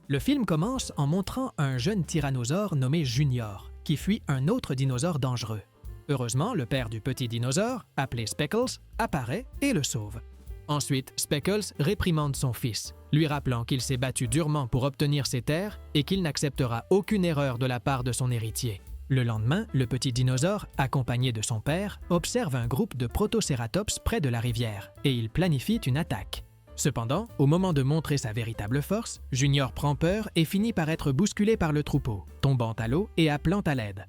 Le film commence en montrant un jeune tyrannosaure nommé Junior, qui fuit un autre dinosaure dangereux. Heureusement, le père du petit dinosaure, appelé Speckles, apparaît et le sauve. Ensuite, Speckles réprimande son fils, lui rappelant qu'il s'est battu durement pour obtenir ses terres et qu'il n'acceptera aucune erreur de la part de son héritier. Le lendemain, le petit dinosaure, accompagné de son père, observe un groupe de protocératops près de la rivière et il planifie une attaque. Cependant, au moment de montrer sa véritable force, Junior prend peur et finit par être bousculé par le troupeau, tombant à l'eau et appelant à l'aide.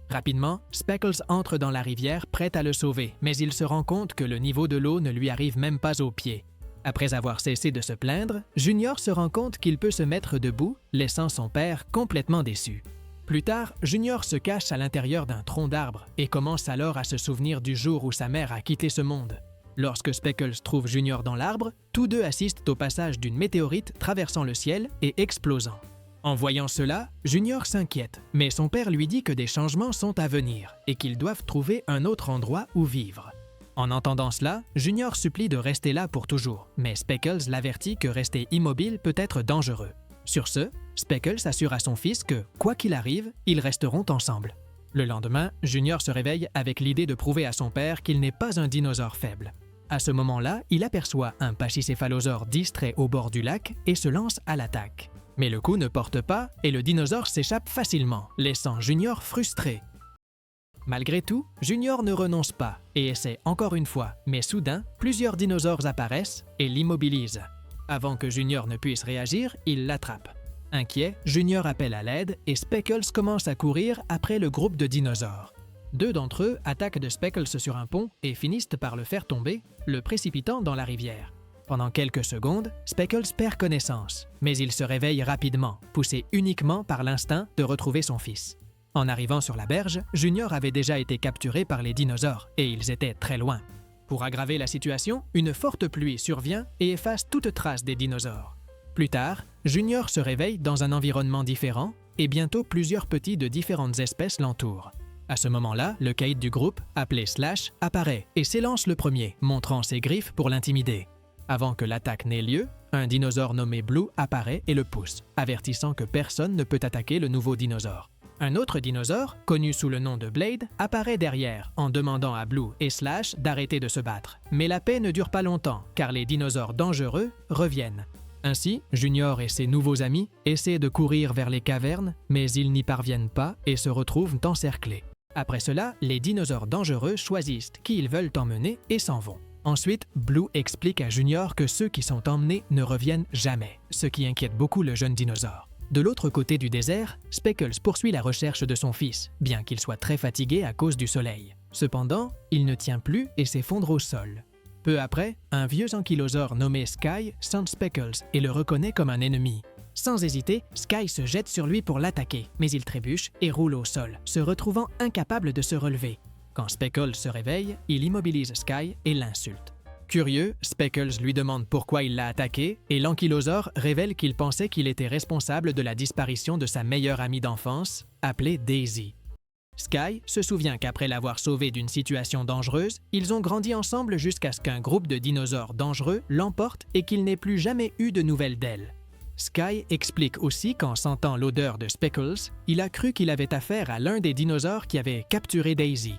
Rapidement, Speckles entre dans la rivière prêt à le sauver, mais il se rend compte que le niveau de l'eau ne lui arrive même pas aux pieds. Après avoir cessé de se plaindre, Junior se rend compte qu'il peut se mettre debout, laissant son père complètement déçu. Plus tard, Junior se cache à l'intérieur d'un tronc d'arbre et commence alors à se souvenir du jour où sa mère a quitté ce monde. Lorsque Speckles trouve Junior dans l'arbre, tous deux assistent au passage d'une météorite traversant le ciel et explosant. En voyant cela, Junior s'inquiète, mais son père lui dit que des changements sont à venir et qu'ils doivent trouver un autre endroit où vivre. En entendant cela, Junior supplie de rester là pour toujours, mais Speckles l'avertit que rester immobile peut être dangereux. Sur ce, Speckles assure à son fils que, quoi qu'il arrive, ils resteront ensemble. Le lendemain, Junior se réveille avec l'idée de prouver à son père qu'il n'est pas un dinosaure faible. À ce moment-là, il aperçoit un pachycéphalosaure distrait au bord du lac et se lance à l'attaque. Mais le coup ne porte pas et le dinosaure s'échappe facilement, laissant Junior frustré. Malgré tout, Junior ne renonce pas et essaie encore une fois, mais soudain, plusieurs dinosaures apparaissent et l'immobilisent. Avant que Junior ne puisse réagir, il l'attrape. Inquiet, Junior appelle à l'aide et Speckles commence à courir après le groupe de dinosaures. Deux d'entre eux attaquent de Speckles sur un pont et finissent par le faire tomber, le précipitant dans la rivière. Pendant quelques secondes, Speckles perd connaissance, mais il se réveille rapidement, poussé uniquement par l'instinct de retrouver son fils. En arrivant sur la berge, Junior avait déjà été capturé par les dinosaures et ils étaient très loin. Pour aggraver la situation, une forte pluie survient et efface toute trace des dinosaures. Plus tard, Junior se réveille dans un environnement différent et bientôt plusieurs petits de différentes espèces l'entourent. À ce moment-là, le caïd du groupe, appelé Slash, apparaît et s'élance le premier, montrant ses griffes pour l'intimider. Avant que l'attaque n'ait lieu, un dinosaure nommé Blue apparaît et le pousse, avertissant que personne ne peut attaquer le nouveau dinosaure. Un autre dinosaure, connu sous le nom de Blade, apparaît derrière en demandant à Blue et Slash d'arrêter de se battre. Mais la paix ne dure pas longtemps car les dinosaures dangereux reviennent. Ainsi, Junior et ses nouveaux amis essaient de courir vers les cavernes, mais ils n'y parviennent pas et se retrouvent encerclés. Après cela, les dinosaures dangereux choisissent qui ils veulent emmener et s'en vont. Ensuite, Blue explique à Junior que ceux qui sont emmenés ne reviennent jamais, ce qui inquiète beaucoup le jeune dinosaure. De l'autre côté du désert, Speckles poursuit la recherche de son fils, bien qu'il soit très fatigué à cause du soleil. Cependant, il ne tient plus et s'effondre au sol. Peu après, un vieux ankylosaure nommé Sky sent Speckles et le reconnaît comme un ennemi. Sans hésiter, Sky se jette sur lui pour l'attaquer, mais il trébuche et roule au sol, se retrouvant incapable de se relever. Quand Speckles se réveille, il immobilise Sky et l'insulte. Curieux, Speckles lui demande pourquoi il l'a attaqué et l'ankylosaure révèle qu'il pensait qu'il était responsable de la disparition de sa meilleure amie d'enfance, appelée Daisy. Sky se souvient qu'après l'avoir sauvée d'une situation dangereuse, ils ont grandi ensemble jusqu'à ce qu'un groupe de dinosaures dangereux l'emporte et qu'il n'ait plus jamais eu de nouvelles d'elle. Sky explique aussi qu'en sentant l'odeur de Speckles, il a cru qu'il avait affaire à l'un des dinosaures qui avait capturé Daisy.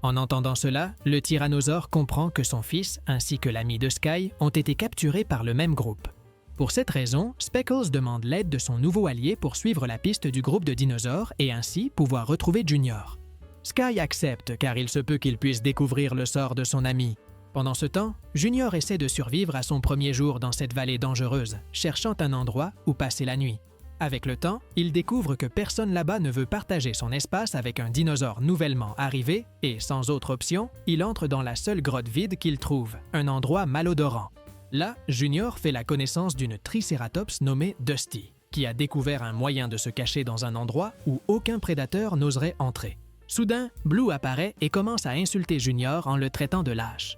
En entendant cela, le tyrannosaure comprend que son fils ainsi que l'ami de Sky ont été capturés par le même groupe. Pour cette raison, Speckles demande l'aide de son nouveau allié pour suivre la piste du groupe de dinosaures et ainsi pouvoir retrouver Junior. Sky accepte car il se peut qu'il puisse découvrir le sort de son ami. Pendant ce temps, Junior essaie de survivre à son premier jour dans cette vallée dangereuse, cherchant un endroit où passer la nuit. Avec le temps, il découvre que personne là-bas ne veut partager son espace avec un dinosaure nouvellement arrivé et, sans autre option, il entre dans la seule grotte vide qu'il trouve, un endroit malodorant. Là, Junior fait la connaissance d'une tricératops nommée Dusty, qui a découvert un moyen de se cacher dans un endroit où aucun prédateur n'oserait entrer. Soudain, Blue apparaît et commence à insulter Junior en le traitant de lâche.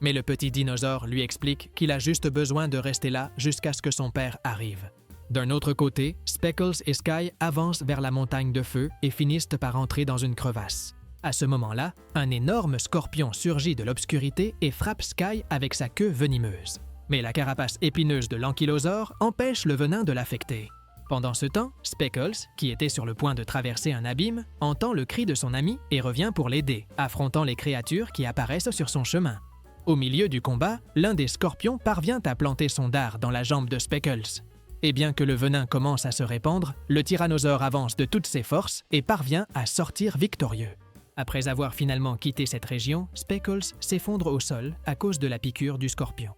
Mais le petit dinosaure lui explique qu'il a juste besoin de rester là jusqu'à ce que son père arrive. D'un autre côté, Speckles et Sky avancent vers la montagne de feu et finissent par entrer dans une crevasse. À ce moment-là, un énorme scorpion surgit de l'obscurité et frappe Sky avec sa queue venimeuse. Mais la carapace épineuse de l'ankylosaure empêche le venin de l'affecter. Pendant ce temps, Speckles, qui était sur le point de traverser un abîme, entend le cri de son ami et revient pour l'aider, affrontant les créatures qui apparaissent sur son chemin. Au milieu du combat, l'un des scorpions parvient à planter son dard dans la jambe de Speckles. Et bien que le venin commence à se répandre, le tyrannosaure avance de toutes ses forces et parvient à sortir victorieux. Après avoir finalement quitté cette région, Speckles s'effondre au sol à cause de la piqûre du scorpion.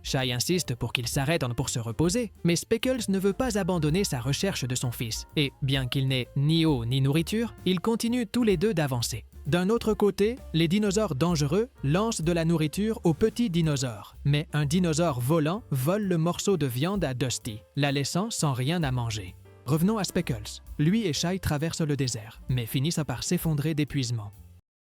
Shai insiste pour qu'il s'arrête pour se reposer, mais Speckles ne veut pas abandonner sa recherche de son fils, et bien qu'il n'ait ni eau ni nourriture, ils continuent tous les deux d'avancer. D'un autre côté, les dinosaures dangereux lancent de la nourriture aux petits dinosaures, mais un dinosaure volant vole le morceau de viande à Dusty, la laissant sans rien à manger. Revenons à Speckles. Lui et Shai traversent le désert, mais finissent par s'effondrer d'épuisement.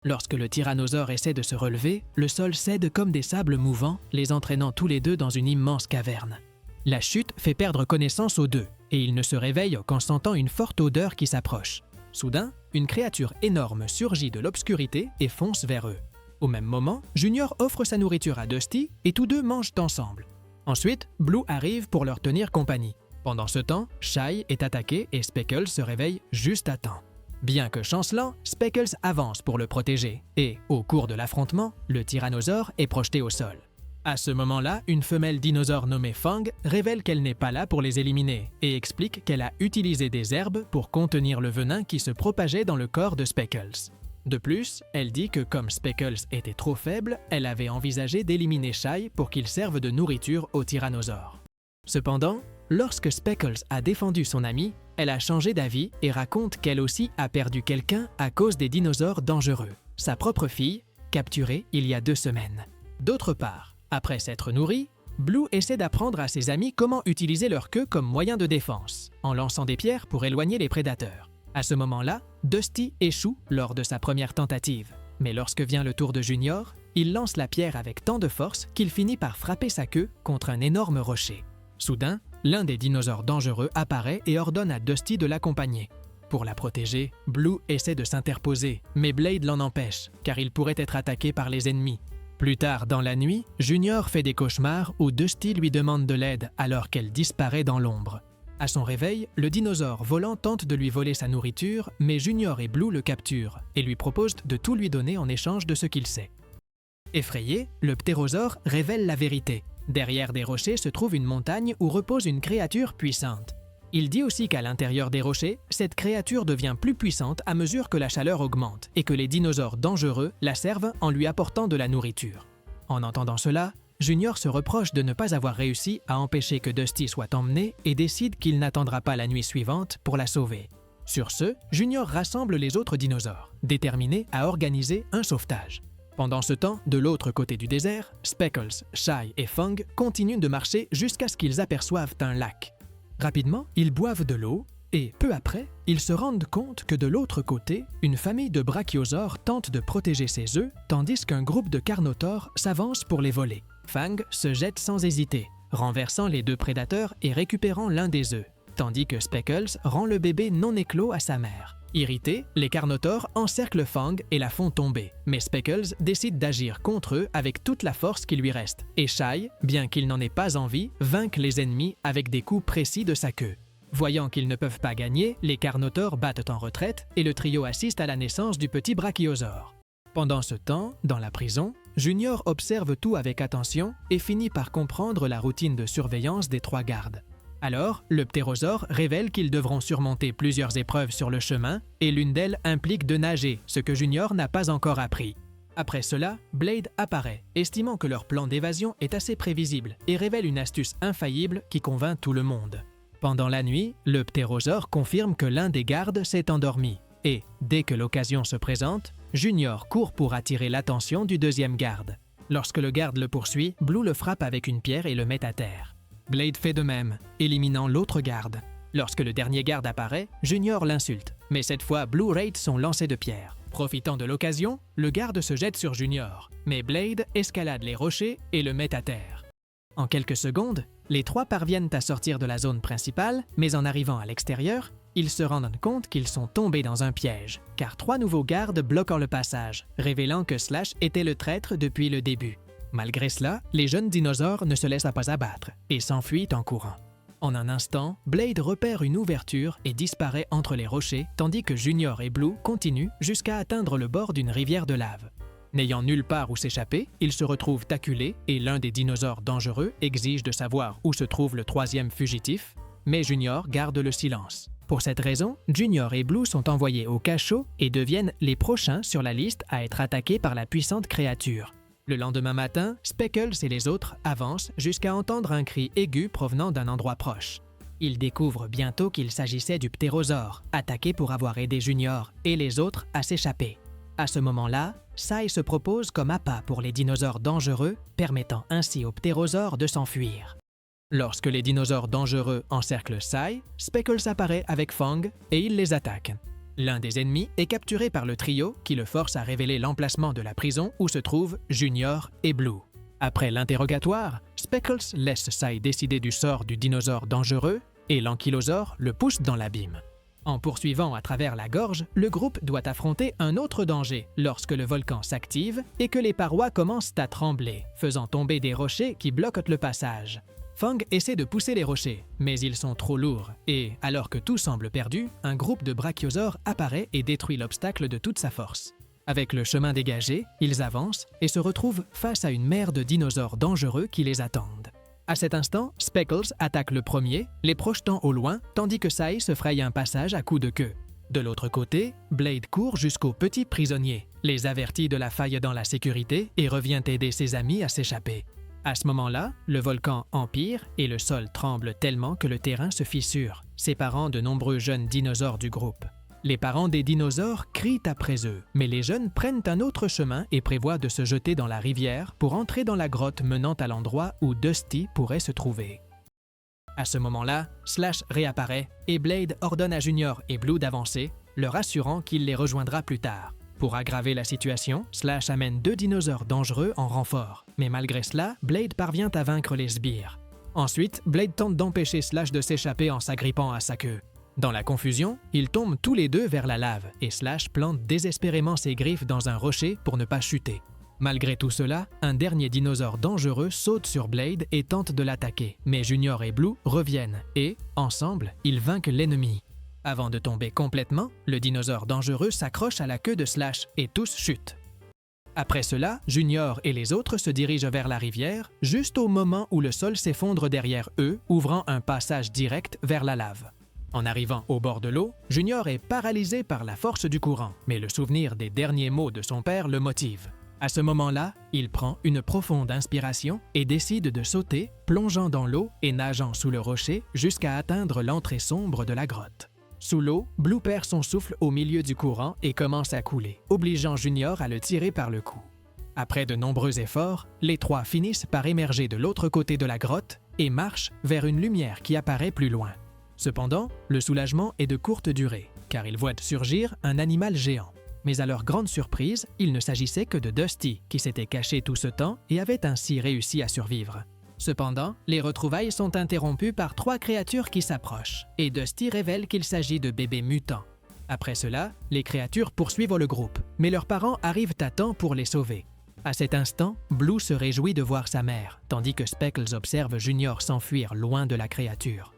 Lorsque le tyrannosaure essaie de se relever, le sol cède comme des sables mouvants, les entraînant tous les deux dans une immense caverne. La chute fait perdre connaissance aux deux, et ils ne se réveillent qu'en sentant une forte odeur qui s'approche. Soudain, une créature énorme surgit de l'obscurité et fonce vers eux. Au même moment, Junior offre sa nourriture à Dusty et tous deux mangent ensemble. Ensuite, Blue arrive pour leur tenir compagnie. Pendant ce temps, Shai est attaqué et Speckles se réveille juste à temps. Bien que chancelant, Speckles avance pour le protéger et, au cours de l'affrontement, le tyrannosaure est projeté au sol. À ce moment-là, une femelle dinosaure nommée Fang révèle qu'elle n'est pas là pour les éliminer et explique qu'elle a utilisé des herbes pour contenir le venin qui se propageait dans le corps de Speckles. De plus, elle dit que comme Speckles était trop faible, elle avait envisagé d'éliminer Shai pour qu'il serve de nourriture au tyrannosaure. Cependant, lorsque Speckles a défendu son ami, elle a changé d'avis et raconte qu'elle aussi a perdu quelqu'un à cause des dinosaures dangereux, sa propre fille, capturée il y a 2 semaines. D'autre part, après s'être nourrie, Blue essaie d'apprendre à ses amis comment utiliser leur queue comme moyen de défense, en lançant des pierres pour éloigner les prédateurs. À ce moment-là, Dusty échoue lors de sa première tentative. Mais lorsque vient le tour de Junior, il lance la pierre avec tant de force qu'il finit par frapper sa queue contre un énorme rocher. Soudain, l'un des dinosaures dangereux apparaît et ordonne à Dusty de l'accompagner. Pour la protéger, Blue essaie de s'interposer, mais Blade l'en empêche, car il pourrait être attaqué par les ennemis. Plus tard dans la nuit, Junior fait des cauchemars où Dusty lui demande de l'aide alors qu'elle disparaît dans l'ombre. À son réveil, le dinosaure volant tente de lui voler sa nourriture, mais Junior et Blue le capturent et lui proposent de tout lui donner en échange de ce qu'il sait. Effrayé, le ptérosaure révèle la vérité. Derrière des rochers se trouve une montagne où repose une créature puissante. Il dit aussi qu'à l'intérieur des rochers, cette créature devient plus puissante à mesure que la chaleur augmente et que les dinosaures dangereux la servent en lui apportant de la nourriture. En entendant cela, Junior se reproche de ne pas avoir réussi à empêcher que Dusty soit emmené et décide qu'il n'attendra pas la nuit suivante pour la sauver. Sur ce, Junior rassemble les autres dinosaures, déterminé à organiser un sauvetage. Pendant ce temps, de l'autre côté du désert, Speckles, Shai et Fang continuent de marcher jusqu'à ce qu'ils aperçoivent un lac. Rapidement, ils boivent de l'eau et, peu après, ils se rendent compte que de l'autre côté, une famille de brachiosaures tente de protéger ses œufs tandis qu'un groupe de carnotaures s'avance pour les voler. Fang se jette sans hésiter, renversant les 2 prédateurs et récupérant l'un des œufs, tandis que Speckles rend le bébé non éclos à sa mère. Irrités, les carnotaures encerclent Fang et la font tomber, mais Speckles décide d'agir contre eux avec toute la force qui lui reste, et Shai, bien qu'il n'en ait pas envie, vainc les ennemis avec des coups précis de sa queue. Voyant qu'ils ne peuvent pas gagner, les carnotaures battent en retraite et le trio assiste à la naissance du petit brachiosaure. Pendant ce temps, dans la prison, Junior observe tout avec attention et finit par comprendre la routine de surveillance des 3 gardes. Alors, le ptérosaure révèle qu'ils devront surmonter plusieurs épreuves sur le chemin et l'une d'elles implique de nager, ce que Junior n'a pas encore appris. Après cela, Blade apparaît, estimant que leur plan d'évasion est assez prévisible et révèle une astuce infaillible qui convainc tout le monde. Pendant la nuit, le ptérosaure confirme que l'un des gardes s'est endormi et, dès que l'occasion se présente, Junior court pour attirer l'attention du 2e garde. Lorsque le garde le poursuit, Blue le frappe avec une pierre et le met à terre. Blade fait de même, éliminant l'autre garde. Lorsque le dernier garde apparaît, Junior l'insulte, mais cette fois Blue raid son lancer de pierre. Profitant de l'occasion, le garde se jette sur Junior, mais Blade escalade les rochers et le met à terre. En quelques secondes, les 3 parviennent à sortir de la zone principale, mais en arrivant à l'extérieur, ils se rendent compte qu'ils sont tombés dans un piège, car 3 nouveaux gardes bloquent le passage, révélant que Slash était le traître depuis le début. Malgré cela, les jeunes dinosaures ne se laissent pas abattre et s'enfuient en courant. En un instant, Blade repère une ouverture et disparaît entre les rochers, tandis que Junior et Blue continuent jusqu'à atteindre le bord d'une rivière de lave. N'ayant nulle part où s'échapper, ils se retrouvent acculés et l'un des dinosaures dangereux exige de savoir où se trouve le troisième fugitif, mais Junior garde le silence. Pour cette raison, Junior et Blue sont envoyés au cachot et deviennent les prochains sur la liste à être attaqués par la puissante créature. Le lendemain matin, Speckles et les autres avancent jusqu'à entendre un cri aigu provenant d'un endroit proche. Ils découvrent bientôt qu'il s'agissait du ptérosaure, attaqué pour avoir aidé Junior et les autres à s'échapper. À ce moment-là, Sai se propose comme appât pour les dinosaures dangereux, permettant ainsi au ptérosaure de s'enfuir. Lorsque les dinosaures dangereux encerclent Sai, Speckles apparaît avec Fang et il les attaque. L'un des ennemis est capturé par le trio qui le force à révéler l'emplacement de la prison où se trouvent Junior et Blue. Après l'interrogatoire, Speckles laisse Sai décider du sort du dinosaure dangereux et l'ankylosaure le pousse dans l'abîme. En poursuivant à travers la gorge, le groupe doit affronter un autre danger lorsque le volcan s'active et que les parois commencent à trembler, faisant tomber des rochers qui bloquent le passage. Fang essaie de pousser les rochers, mais ils sont trop lourds et, alors que tout semble perdu, un groupe de brachiosaures apparaît et détruit l'obstacle de toute sa force. Avec le chemin dégagé, ils avancent et se retrouvent face à une mer de dinosaures dangereux qui les attendent. À cet instant, Speckles attaque le premier, les projetant au loin, tandis que Sai se fraye un passage à coups de queue. De l'autre côté, Blade court jusqu'aux petits prisonniers, les avertit de la faille dans la sécurité et revient aider ses amis à s'échapper. À ce moment-là, le volcan empire et le sol tremble tellement que le terrain se fissure, séparant de nombreux jeunes dinosaures du groupe. Les parents des dinosaures crient après eux, mais les jeunes prennent un autre chemin et prévoient de se jeter dans la rivière pour entrer dans la grotte menant à l'endroit où Dusty pourrait se trouver. À ce moment-là, Slash réapparaît et Blade ordonne à Junior et Blue d'avancer, leur assurant qu'il les rejoindra plus tard. Pour aggraver la situation, Slash amène 2 dinosaures dangereux en renfort, mais malgré cela, Blade parvient à vaincre les sbires. Ensuite, Blade tente d'empêcher Slash de s'échapper en s'agrippant à sa queue. Dans la confusion, ils tombent tous les deux vers la lave et Slash plante désespérément ses griffes dans un rocher pour ne pas chuter. Malgré tout cela, un dernier dinosaure dangereux saute sur Blade et tente de l'attaquer, mais Junior et Blue reviennent et, ensemble, ils vainquent l'ennemi. Avant de tomber complètement, le dinosaure dangereux s'accroche à la queue de Slash et tous chutent. Après cela, Junior et les autres se dirigent vers la rivière, juste au moment où le sol s'effondre derrière eux, ouvrant un passage direct vers la lave. En arrivant au bord de l'eau, Junior est paralysé par la force du courant, mais le souvenir des derniers mots de son père le motive. À ce moment-là, il prend une profonde inspiration et décide de sauter, plongeant dans l'eau et nageant sous le rocher jusqu'à atteindre l'entrée sombre de la grotte. Sous l'eau, Blue perd son souffle au milieu du courant et commence à couler, obligeant Junior à le tirer par le cou. Après de nombreux efforts, les trois finissent par émerger de l'autre côté de la grotte et marchent vers une lumière qui apparaît plus loin. Cependant, le soulagement est de courte durée, car ils voient surgir un animal géant. Mais à leur grande surprise, il ne s'agissait que de Dusty, qui s'était caché tout ce temps et avait ainsi réussi à survivre. Cependant, les retrouvailles sont interrompues par 3 créatures qui s'approchent, et Dusty révèle qu'il s'agit de bébés mutants. Après cela, les créatures poursuivent le groupe, mais leurs parents arrivent à temps pour les sauver. À cet instant, Blue se réjouit de voir sa mère, tandis que Speckles observe Junior s'enfuir loin de la créature.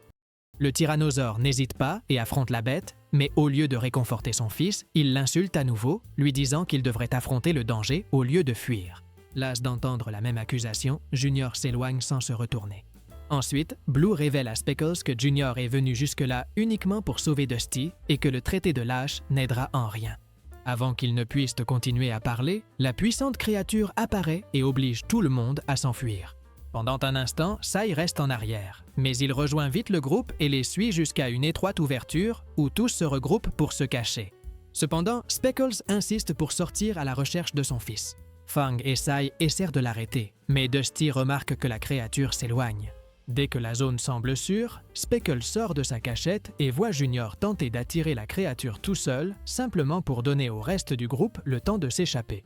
Le tyrannosaure n'hésite pas et affronte la bête, mais au lieu de réconforter son fils, il l'insulte à nouveau, lui disant qu'il devrait affronter le danger au lieu de fuir. Las d'entendre la même accusation, Junior s'éloigne sans se retourner. Ensuite, Blue révèle à Speckles que Junior est venu jusque-là uniquement pour sauver Dusty et que le traité de lâche n'aidera en rien. Avant qu'il ne puisse continuer à parler, la puissante créature apparaît et oblige tout le monde à s'enfuir. Pendant un instant, Sai reste en arrière, mais il rejoint vite le groupe et les suit jusqu'à une étroite ouverture où tous se regroupent pour se cacher. Cependant, Speckles insiste pour sortir à la recherche de son fils. Fang et Sai essaient de l'arrêter, mais Dusty remarque que la créature s'éloigne. Dès que la zone semble sûre, Speckles sort de sa cachette et voit Junior tenter d'attirer la créature tout seul, simplement pour donner au reste du groupe le temps de s'échapper.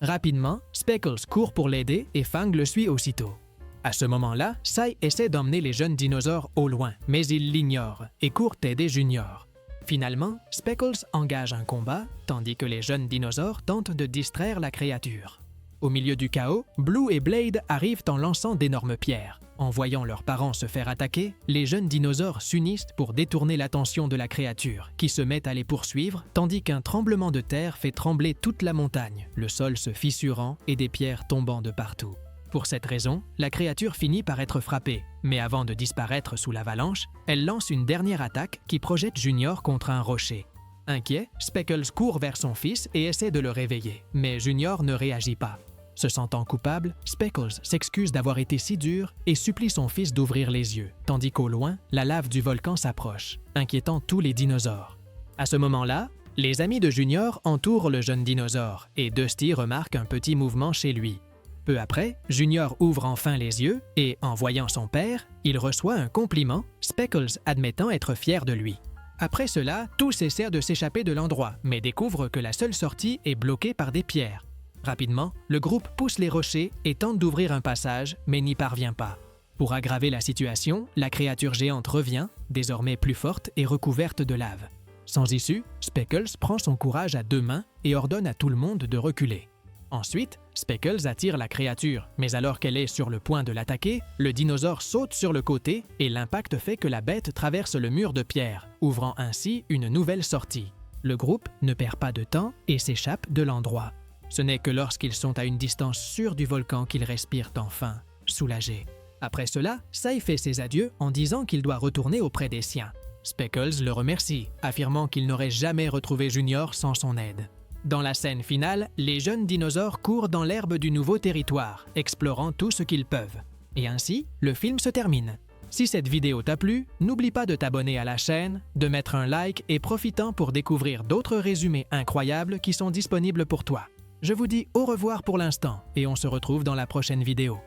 Rapidement, Speckles court pour l'aider et Fang le suit aussitôt. À ce moment-là, Sai essaie d'emmener les jeunes dinosaures au loin, mais il l'ignore et court aider Junior. Finalement, Speckles engage un combat, tandis que les jeunes dinosaures tentent de distraire la créature. Au milieu du chaos, Blue et Blade arrivent en lançant d'énormes pierres. En voyant leurs parents se faire attaquer, les jeunes dinosaures s'unissent pour détourner l'attention de la créature, qui se met à les poursuivre, tandis qu'un tremblement de terre fait trembler toute la montagne, le sol se fissurant et des pierres tombant de partout. Pour cette raison, la créature finit par être frappée, mais avant de disparaître sous l'avalanche, elle lance une dernière attaque qui projette Junior contre un rocher. Inquiet, Speckles court vers son fils et essaie de le réveiller, mais Junior ne réagit pas. Se sentant coupable, Speckles s'excuse d'avoir été si dur et supplie son fils d'ouvrir les yeux, tandis qu'au loin, la lave du volcan s'approche, inquiétant tous les dinosaures. À ce moment-là, les amis de Junior entourent le jeune dinosaure et Dusty remarque un petit mouvement chez lui. Peu après, Junior ouvre enfin les yeux et, en voyant son père, il reçoit un compliment, Speckles admettant être fier de lui. Après cela, tous essaient de s'échapper de l'endroit, mais découvrent que la seule sortie est bloquée par des pierres. Rapidement, le groupe pousse les rochers et tente d'ouvrir un passage, mais n'y parvient pas. Pour aggraver la situation, la créature géante revient, désormais plus forte et recouverte de lave. Sans issue, Speckles prend son courage à 2 mains et ordonne à tout le monde de reculer. Ensuite, Speckles attire la créature, mais alors qu'elle est sur le point de l'attaquer, le dinosaure saute sur le côté et l'impact fait que la bête traverse le mur de pierre, ouvrant ainsi une nouvelle sortie. Le groupe ne perd pas de temps et s'échappe de l'endroit. Ce n'est que lorsqu'ils sont à une distance sûre du volcan qu'ils respirent enfin, soulagés. Après cela, Sai fait ses adieux en disant qu'il doit retourner auprès des siens. Speckles le remercie, affirmant qu'il n'aurait jamais retrouvé Junior sans son aide. Dans la scène finale, les jeunes dinosaures courent dans l'herbe du nouveau territoire, explorant tout ce qu'ils peuvent. Et ainsi, le film se termine. Si cette vidéo t'a plu, n'oublie pas de t'abonner à la chaîne, de mettre un like et profitant pour découvrir d'autres résumés incroyables qui sont disponibles pour toi. Je vous dis au revoir pour l'instant et on se retrouve dans la prochaine vidéo.